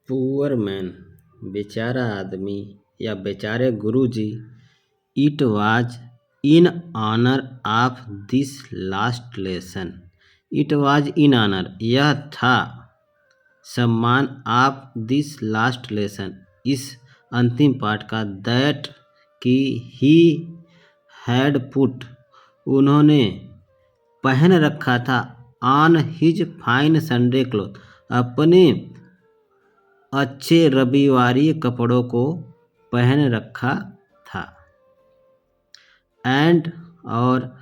Poor man, बेचारा आदमी या बेचारे गुरुजी। It was in honour of this last lesson. It was in honour, यह था सम्मान, ऑफ दिस लास्ट लेसन, इस अंतिम पाठ का, दैट कि ही हैड पुट, उन्होंने पहन रखा था, on his fine Sunday cloth, अपने अच्छे रविवारी कपड़ों को पहन रखा था। एंड और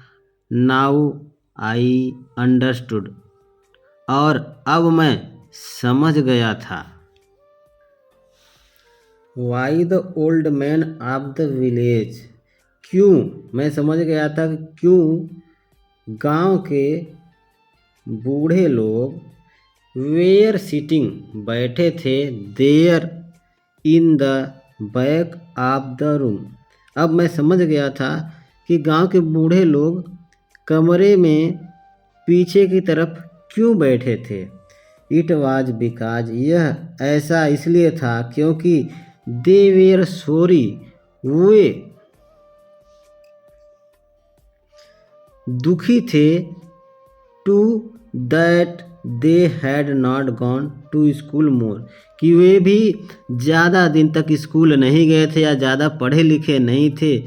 नाउ आई अंडरस्टूड, और अब मैं समझ गया था। Why the old man of the village, क्यों मैं समझ गया था कि क्यों गांव के बूढ़े लोग वेयर सिटिंग बैठे थे, there in the back of the room. अब मैं समझ गया था कि गांव के बूढ़े लोग कमरे में पीछे की तरफ क्यों बैठे थे। इट वाज बिकाज, यह ऐसा इसलिए था क्योंकि दे वेर सॉरी, वे दुखी थे, to that they had not gone to school more, कि वे भी ज़्यादा दिन तक स्कूल नहीं गए थे या ज़्यादा पढ़े लिखे नहीं थे,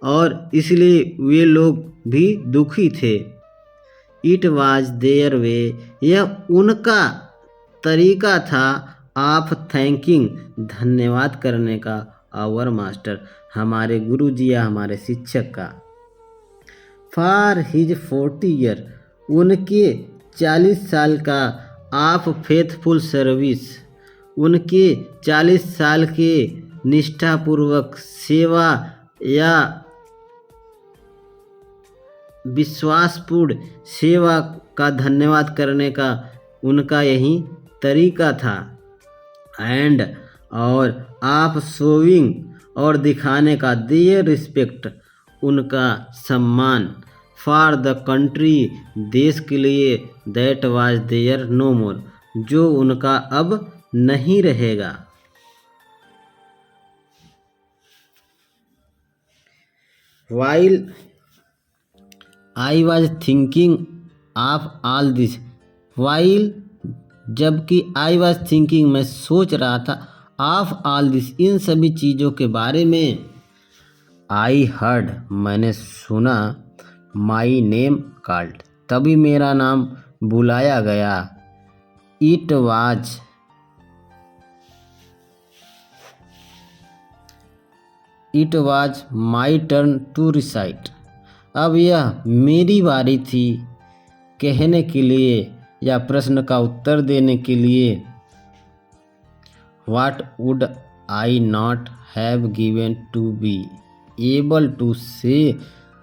और इसलिए वे लोग भी दुखी थे। इट वाज देयर वे, यह उनका तरीका था, ऑफ थैंकिंग, धन्यवाद करने का, आवर मास्टर, हमारे गुरुजी या हमारे शिक्षक का। फॉर हिज 40 ईयर, उनके 40 साल का, ऑफ फेथफुल सर्विस, उनके 40 साल के निष्ठापूर्वक सेवा या विश्वासपूर्ण सेवा का धन्यवाद करने का उनका यही तरीका था। एंड और ऑफ शोविंग, और दिखाने का, देयर रिस्पेक्ट, उनका सम्मान, फॉर द कंट्री, देश के लिए, दैट वाज देयर नो मोर, जो उनका अब नहीं रहेगा। While I was thinking of all this, while जबकि, आई वॉज थिंकिंग मैं सोच रहा था, ऑफ ऑल दिस इन सभी चीज़ों के बारे में, आई हर्ड मैंने सुना, माई नेम कॉल्ड तभी मेरा नाम बुलाया गया। It was my turn to recite, अब यह मेरी बारी थी कहने के लिए या प्रश्न का उत्तर देने के लिए। What would I not have given to be able to say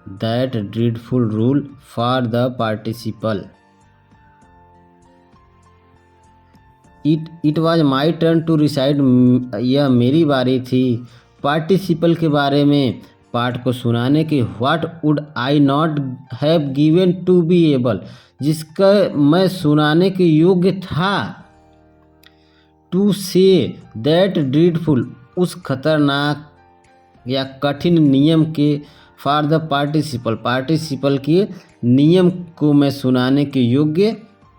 that dreadful rule for the participle. It was my turn to recite, यह मेरी बारी थी पार्टिसिपल के बारे में, पाठ को सुनाने की। What would I not have given to be able, जिसका मैं सुनाने के योग्य था। टू से दैट ड्रीडफुल, उस खतरनाक या कठिन नियम के, फॉर द पार्टिसिपल, पार्टिसिपल के नियम को मैं सुनाने के योग्य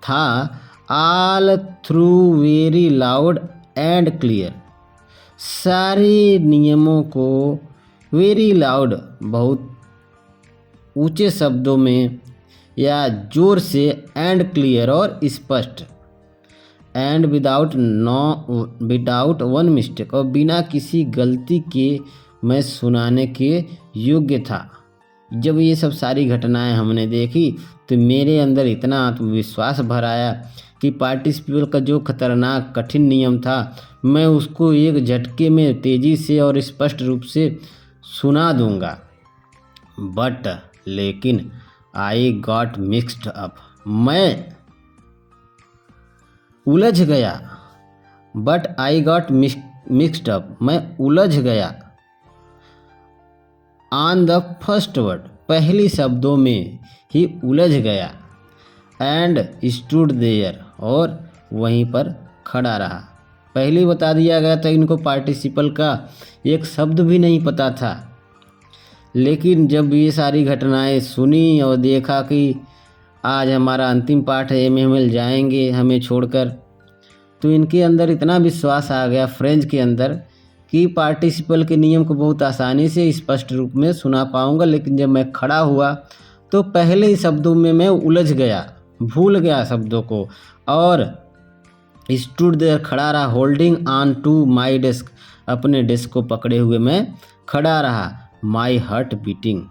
था। All through very loud and clear, सारे नियमों को, वेरी लाउड बहुत ऊंचे शब्दों में या जोर से, एंड क्लियर और स्पष्ट, एंड विदाउट वन मिस्टेक, और बिना किसी गलती के मैं सुनाने के योग्य था। जब ये सब सारी घटनाएं हमने देखी तो मेरे अंदर इतना आत्मविश्वास भर आया कि पार्टिसिपल का जो खतरनाक कठिन नियम था मैं उसको एक झटके में तेज़ी से और स्पष्ट रूप से सुना दूंगा। बट लेकिन आई गॉट मिक्स्ड अप, मैं उलझ गया। But I got mixed up, मैं उलझ गया। ऑन द फर्स्ट वर्ड, पहली शब्दों में ही उलझ गया। एंड स्टूड देयर, और वहीं पर खड़ा रहा। पहले ही बता दिया गया था, इनको पार्टिसिपल का एक शब्द भी नहीं पता था। लेकिन जब ये सारी घटनाएं सुनी और देखा कि आज हमारा अंतिम पाठ है, एमएमएल जाएंगे हमें छोड़कर, तो इनके अंदर इतना विश्वास आ गया फ्रेंच के अंदर कि पार्टिसिपल के नियम को बहुत आसानी से स्पष्ट रूप में सुना पाऊंगा। लेकिन जब मैं खड़ा हुआ तो पहले ही शब्दों में मैं उलझ गया, भूल गया शब्दों को, और स्टूड देयर, खड़ा रहा, holding on to my desk, अपने डेस्क को पकड़े हुए मैं खड़ा रहा। माई हार्ट बीटिंग,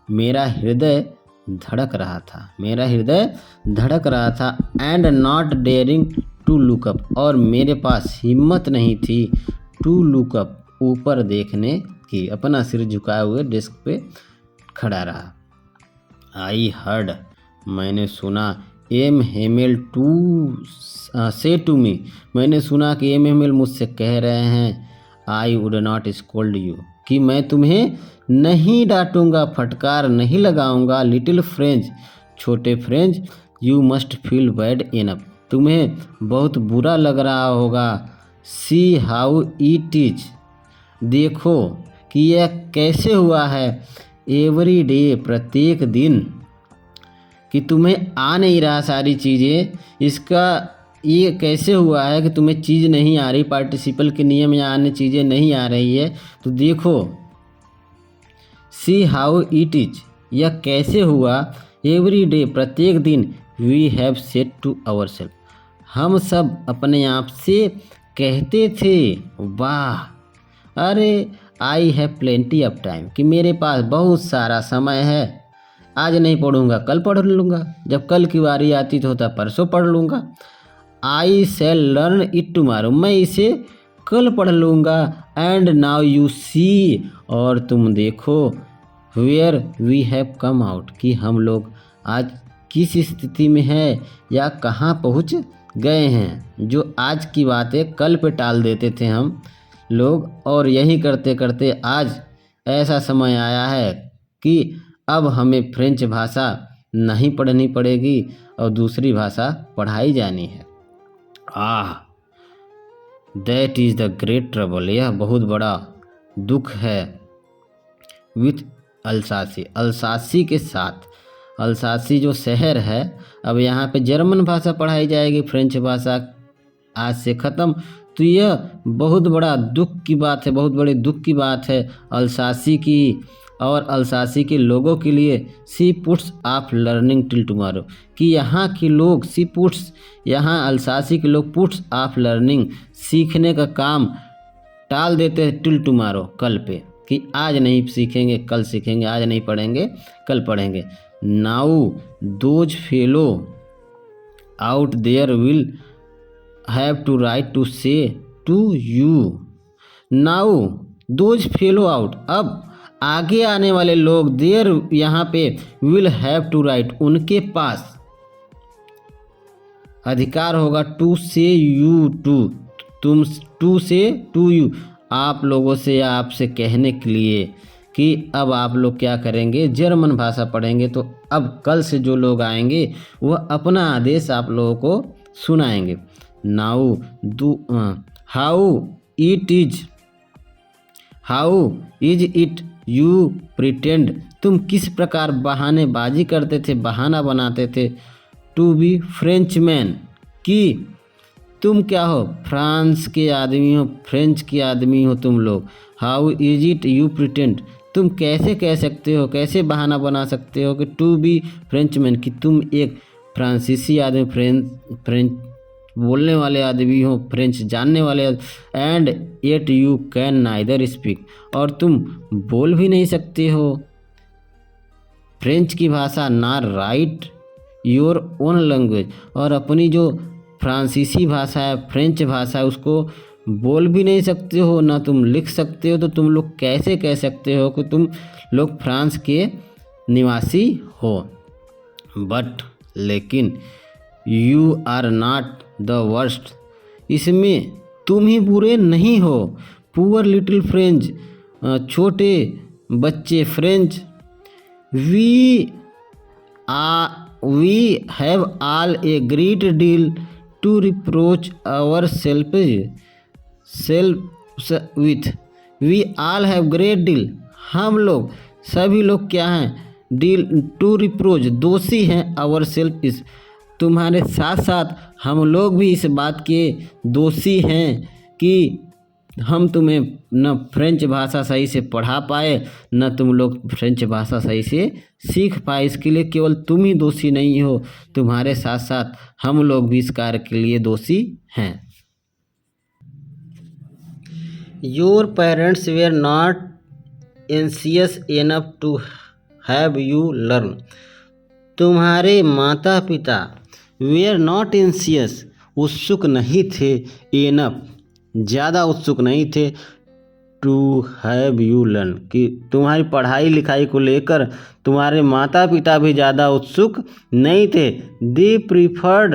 मेरा हृदय धड़क रहा था, मेरा हृदय धड़क रहा था। And not daring to look up, और मेरे पास हिम्मत नहीं थी टू लुक अप, ऊपर देखने की। अपना सिर झुकाए हुए डेस्क पे खड़ा रहा। आई हर्ड, मैंने सुना, M Hamel to say to me, मैंने सुना कि एम हेमेल मुझसे कह रहे हैं, I would not scold you, कि मैं तुम्हें नहीं डांटूंगा, फटकार नहीं लगाऊंगा। लिटिल फ्रेंच, छोटे French, you must feel bad enough, तुम्हें बहुत बुरा लग रहा होगा। सी हाउ इट इज, देखो कि यह कैसे हुआ है। एवरी डे, प्रत्येक दिन, कि तुम्हें आ नहीं रहा सारी चीज़ें, इसका ये कैसे हुआ है कि तुम्हें चीज़ नहीं आ रही, पार्टिसिपल के नियम या अन्य चीज़ें नहीं आ रही है। तो देखो, सी हाउ इट इज, यह कैसे हुआ। एवरी डे, प्रत्येक दिन, we have said to our self, हम सब अपने आप से कहते थे, वाह, अरे, I have plenty of time, कि मेरे पास बहुत सारा समय है, आज नहीं पढ़ूंगा कल पढ़ लूँगा, जब कल की बारी आती तो होता परसों पढ़ लूँगा। आई शैल लर्न इट टुमारो, मैं इसे कल पढ़ लूँगा। एंड नाउ यू सी, और तुम देखो, where we have come out, कि हम लोग आज किस स्थिति में है या कहाँ पहुँच गए हैं। जो आज की बातें कल पे टाल देते थे हम लोग, और यही करते करते आज ऐसा समय आया है कि अब हमें फ्रेंच भाषा नहीं पढ़नी पड़ेगी और दूसरी भाषा पढ़ाई जानी है। That is the great trouble, यह बहुत बड़ा दुख है। विथ अल्सासी, अल्सासी के साथ, अल्सासी जो शहर है, अब यहाँ पे जर्मन भाषा पढ़ाई जाएगी, फ्रेंच भाषा आज से ख़त्म। तो यह बहुत बड़ा दुख की बात है, बहुत बड़े दुख की बात है अल्सासी की और अल्सासी के लोगों के लिए। She puts off learning till tomorrow, कि यहाँ के लोग, सी पुट्स, यहाँ अल्सासी के लोग, पुट्स ऑफ लर्निंग, सीखने का काम टाल देते हैं, टिल टुमारो, कल पे, कि आज नहीं सीखेंगे कल सीखेंगे, आज नहीं पढ़ेंगे कल पढ़ेंगे। Now those fellow out there will have to write to say to you. Now those fellow out, अब आगे आने वाले लोग, देयर यहाँ पे विल हैव टू राइट, उनके पास अधिकार होगा, टू से यू, टू, तुम, टू से टू यू, आप लोगों से या आपसे कहने के लिए कि अब आप लोग क्या करेंगे, जर्मन भाषा पढ़ेंगे। तो अब कल से जो लोग आएंगे वह अपना आदेश आप लोगों को सुनाएंगे। Now do, how is it you pretend, तुम किस प्रकार बहानेबाजी करते थे, बहाना बनाते थे, टू बी फ्रेंचमैन, कि तुम क्या हो, फ्रांस के आदमी हो, फ्रेंच के आदमी हो तुम लोग। How is it you pretend, तुम कैसे कह सकते हो, कैसे बहाना बना सकते हो कि टू बी फ्रेंचमैन, कि तुम एक फ्रांसीसी आदमी, फ्रेंच बोलने वाले आदमी हो, फ्रेंच जानने वाले, and yet you can neither speak, और तुम बोल भी नहीं सकते हो फ्रेंच की भाषा, ना राइट योर ओन लैंग्वेज, और अपनी जो फ्रांसीसी भाषा है, फ्रेंच भाषा है, उसको बोल भी नहीं सकते हो, ना तुम लिख सकते हो। तो तुम लोग कैसे कह सकते हो कि तुम लोग फ्रांस के निवासी हो। बट, लेकिन, you are not the worst, इसमें तुम ही बुरे नहीं हो। पुअर लिटिल फ्रेंच, छोटे बच्चे French, we have all a great deal to reproach our self, self with we all have great deal, हम लोग सभी लोग क्या हैं, डील टू रिप्रोच दोषी हैं, आवर सेल्फ इस तुम्हारे साथ साथ हम लोग भी इस बात के दोषी हैं कि हम तुम्हें न फ्रेंच भाषा सही से पढ़ा पाए, न तुम लोग फ्रेंच भाषा सही से सीख पाए। इसके लिए केवल तुम ही दोषी नहीं हो, तुम्हारे साथ साथ हम लोग भी इस कार्य के लिए दोषी हैं। Your parents were not anxious enough to have you learn, तुम्हारे माता पिता वेयर नॉट एंशियस उत्सुक नहीं थे, इनफ ज़्यादा उत्सुक नहीं थे, टू हैव यू लर्न कि तुम्हारी पढ़ाई लिखाई को लेकर तुम्हारे माता पिता भी ज़्यादा उत्सुक नहीं थे। They preferred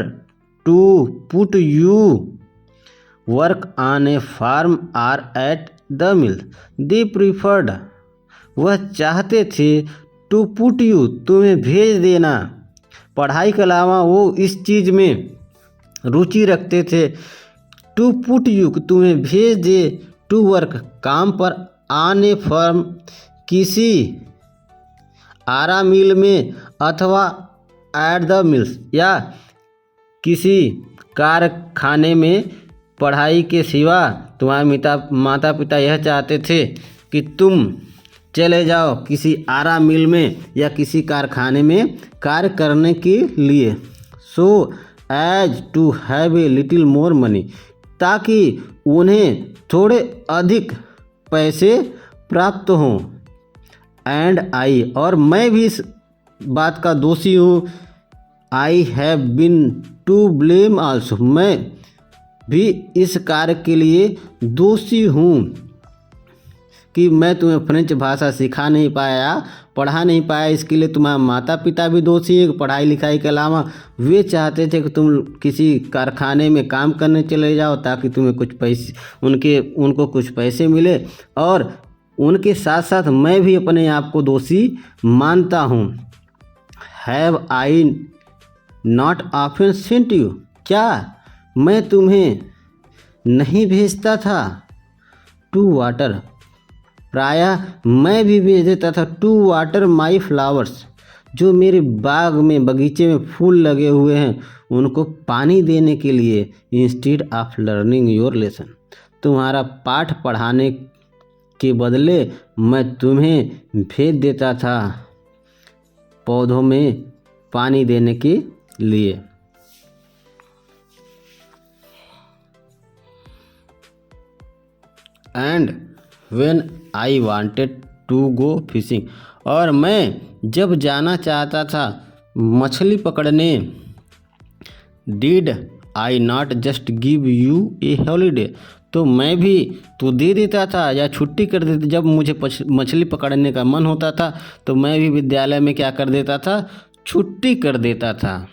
to put you work on a farm or at the mill, they preferred वह चाहते थे, टू पुट यू तुम्हें भेज देना, पढ़ाई के अलावा वो इस चीज़ में रुचि रखते थे, टू पुट यू तुम्हें भेज दे, टू वर्क काम पर, ऑन ए फर्म किसी आरा मिल में, अथवा एट द मिल्स या किसी कारखाने में। पढ़ाई के सिवा तुम्हारे माता पिता यह चाहते थे कि तुम चले जाओ किसी आरा मिल में या किसी कारखाने में कार्य करने के लिए। So as to have a little more money, ताकि उन्हें थोड़े अधिक पैसे प्राप्त हों। एंड आई और मैं भी इस बात का दोषी हूँ। I have been to blame also, मैं भी इस कार्य के लिए दोषी हूँ कि मैं तुम्हें फ्रेंच भाषा सिखा नहीं पाया, पढ़ा नहीं पाया। इसके लिए तुम्हारा माता पिता भी दोषी है। पढ़ाई लिखाई के अलावा वे चाहते थे कि तुम किसी कारखाने में काम करने चले जाओ ताकि तुम्हें कुछ पैसे उनको कुछ पैसे मिले, और उनके साथ साथ मैं भी अपने आप को दोषी मानता हूँ। Have I not often sent you, क्या मैं तुम्हें नहीं भेजता था? टू वाटर, प्रायः मैं भी भेज देता था। टू वाटर माई फ्लावर्स, जो मेरे बाग में बगीचे में फूल लगे हुए हैं उनको पानी देने के लिए। Instead of learning your lesson, तुम्हारा पाठ पढ़ाने के बदले मैं तुम्हें भेज देता था पौधों में पानी देने के लिए। And when I wanted to go fishing, और मैं जब जाना चाहता था मछली पकड़ने। Did I not just give you a holiday, तो मैं भी तो दे देता था या छुट्टी कर देता। जब मुझे मछली पकड़ने का मन होता था तो मैं भी विद्यालय में क्या कर देता था, छुट्टी कर देता था।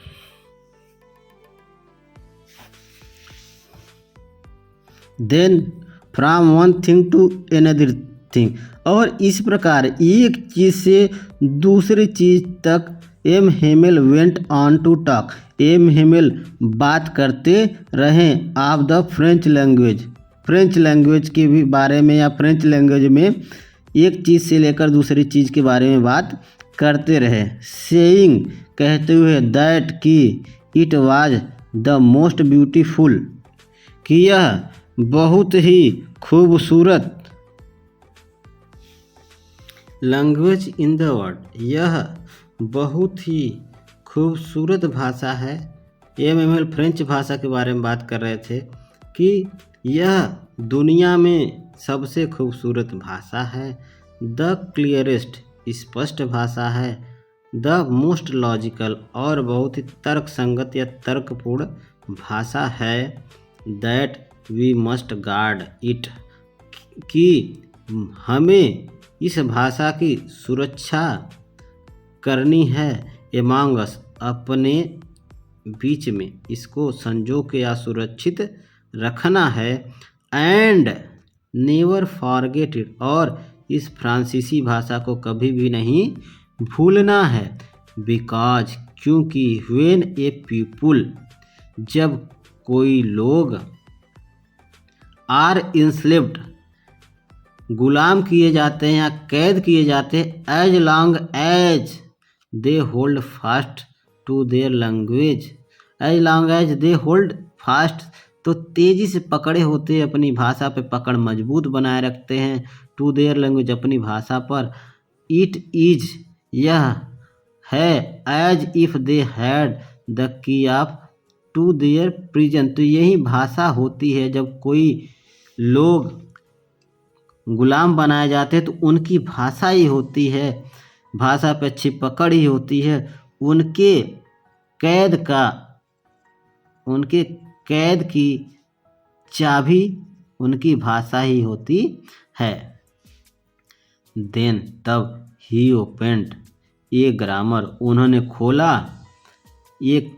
Then from one thing to another thing, और इस प्रकार एक चीज़ से दूसरी चीज़ तक। M Hamel went on to talk, M Hamel बात करते रहें of the French language, French language के भी बारे में, या फ्रेंच लैंग्वेज में एक चीज़ से लेकर दूसरी चीज़ के बारे में बात करते रहे। सेइंग, कहते हुए, दैट कि it was the most beautiful, कि यह बहुत ही खूबसूरत लैंग्वेज इन द वर्ल्ड, यह बहुत ही खूबसूरत भाषा है। एमएमएल फ्रेंच भाषा के बारे में बात कर रहे थे कि यह दुनिया में सबसे खूबसूरत भाषा है। द क्लियरेस्ट, स्पष्ट भाषा है। द मोस्ट लॉजिकल, और बहुत ही तर्क संगत या तर्कपूर्ण भाषा है। That we must guard it, कि हमें इस भाषा की सुरक्षा करनी है। एमॉन्ग अस, अपने बीच में इसको संजो के या सुरक्षित रखना है। एंड नेवर फॉरगेट इट, और इस फ्रांसीसी भाषा को कभी भी नहीं भूलना है। बिकॉज, क्योंकि व्हेन ए पीपुल, जब कोई लोग आर इंस्लेव्ड, गुलाम किए जाते हैं या कैद किए जाते हैं, as long as they hold fast to their language, as long as they hold fast, तो तेजी से पकड़े होते हैं, अपनी भाषा पे पकड़ मजबूत बनाए रखते हैं, टू देयर लैंग्वेज, अपनी भाषा पर, इट इज, यह है, as if they had the key of to their prison, तो यही भाषा होती है जब कोई लोग गुलाम बनाए जाते हैं तो उनकी भाषा ही होती है, भाषा पे अच्छी पकड़ ही होती है, उनके कैद का, उनके कैद की चाबी उनकी भाषा ही होती है। देन, तब, ही ओपेंड ए ग्रामर, उन्होंने खोला एक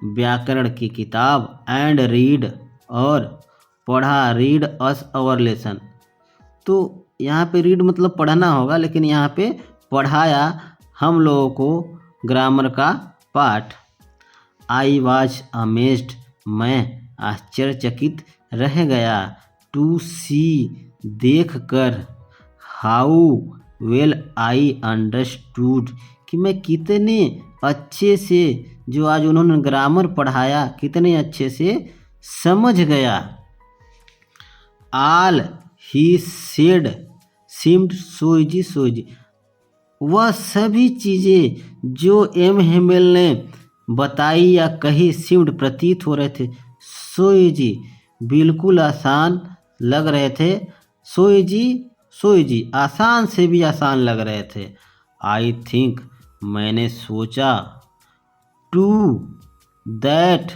व्याकरण की किताब, एंड रीड, और पढ़ा, रीड अस अवर लेसन, तो यहाँ पे रीड मतलब पढ़ना होगा, लेकिन यहाँ पे पढ़ाया हम लोगों को ग्रामर का पाठ। आई वॉज अमेज्ड, मैं आश्चर्यचकित रह गया, टू सी, देख कर, हाउ वेल आई अंडरस्टूड, कि मैं कितने अच्छे से, जो आज उन्होंने ग्रामर पढ़ाया, कितने अच्छे से समझ गया। All he said seemed so easy, वह सभी चीज़ें जो एम हेमेल ने बताई या कही, सीम्ड प्रतीत हो रहे थे, सो इजी, बिल्कुल आसान लग रहे थे, सो इजी, आसान से भी आसान लग रहे थे। आई थिंक, मैंने सोचा, to that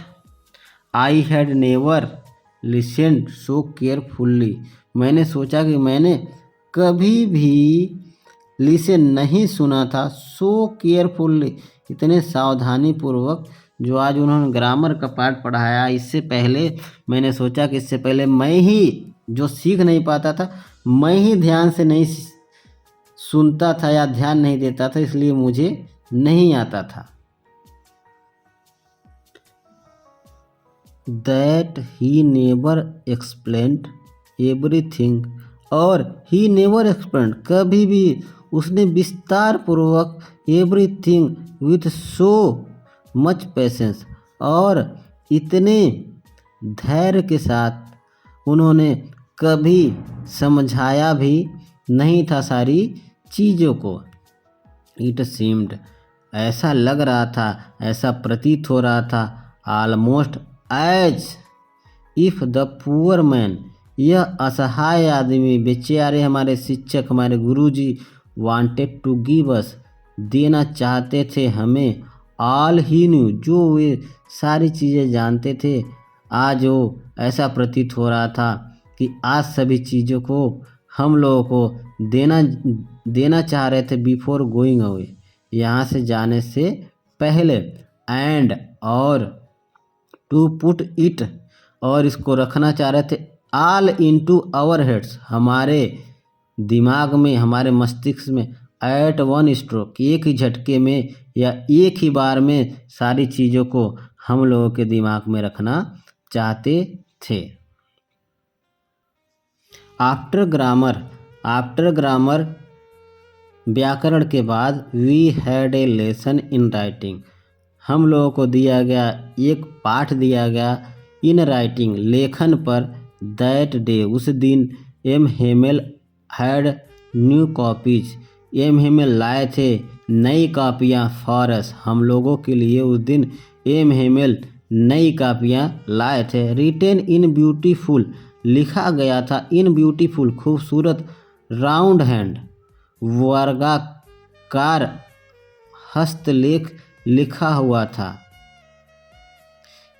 I had never listened so carefully, मैंने सोचा कि मैंने कभी भी लिसन नहीं सुना था, सो केयरफुल्ली, इतने सावधानी पूर्वक, जो आज उन्होंने ग्रामर का पाठ पढ़ाया। इससे पहले मैंने सोचा कि इससे पहले मैं ही जो सीख नहीं पाता था, मैं ही ध्यान से नहीं सुनता था या ध्यान नहीं देता था, इसलिए मुझे नहीं आता था। That he never explained everything, और ही नेवर एक्सप्लेन्ड, कभी भी उसने विस्तार पूर्वक, everything with so much patience, और इतने धैर्य के साथ उन्होंने कभी समझाया भी नहीं था सारी चीज़ों को। इट सीम्ड, ऐसा लग रहा था, ऐसा प्रतीत हो रहा था, almost as if the poor man, यह असहाय आदमी, बेचारे हमारे शिक्षक, हमारे गुरुजी, वांटेड टू गिव अस, देना चाहते थे हमें, ऑल ही न्यू, जो वे सारी चीज़ें जानते थे। आज वो ऐसा प्रतीत हो रहा था कि आज सभी चीज़ों को हम लोगों को देना चाह रहे थे, बिफोर गोइंग अवे, यहाँ से जाने से पहले, एंड, और, टू पुट इट, और इसको रखना चाह रहे थे, ऑल इनटू आवर हेड्स, हमारे दिमाग में, हमारे मस्तिष्क में, एट वन स्ट्रोक, एक ही झटके में या एक ही बार में सारी चीज़ों को हम लोगों के दिमाग में रखना चाहते थे। आफ्टर ग्रामर, व्याकरण के बाद, we had a lesson in writing, हम लोगों को दिया गया, एक पाठ दिया गया, इन राइटिंग, लेखन पर, दैट डे, उस दिन, M Hamel had new copies, M Hamel लाए थे नई कापियाँ, फॉर अस, हम लोगों के लिए उस दिन एम हेमेल नई कापियाँ लाए थे, रिटेन इन ब्यूटीफुल, लिखा गया था, इन ब्यूटीफुल, खूबसूरत, राउंड हैंड, वर्गाकार हस्तलेख लिखा हुआ था,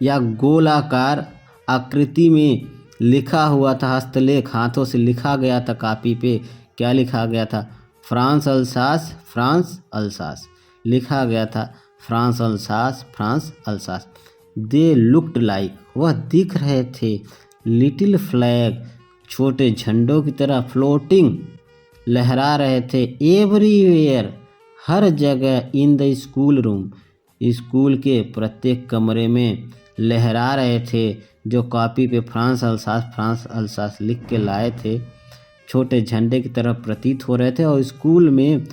या गोलाकार आकृति में लिखा हुआ था, हस्तलेख, हाथों से लिखा गया था कापी पे। क्या लिखा गया था? फ्रांस अल्सास लिखा गया था, France Alsace. They looked like, वह दिख रहे थे, लिटिल फ्लैग, छोटे झंडों की तरह, फ्लोटिंग, लहरा रहे थे, एवरीवेयर, हर जगह, in the school room, school के प्रत्येक कमरे में, लहरा रहे थे, जो कॉपी पे फ्रांस अल्सास लिख के लाए थे, छोटे झंडे की तरह प्रतीत हो रहे थे। और स्कूल में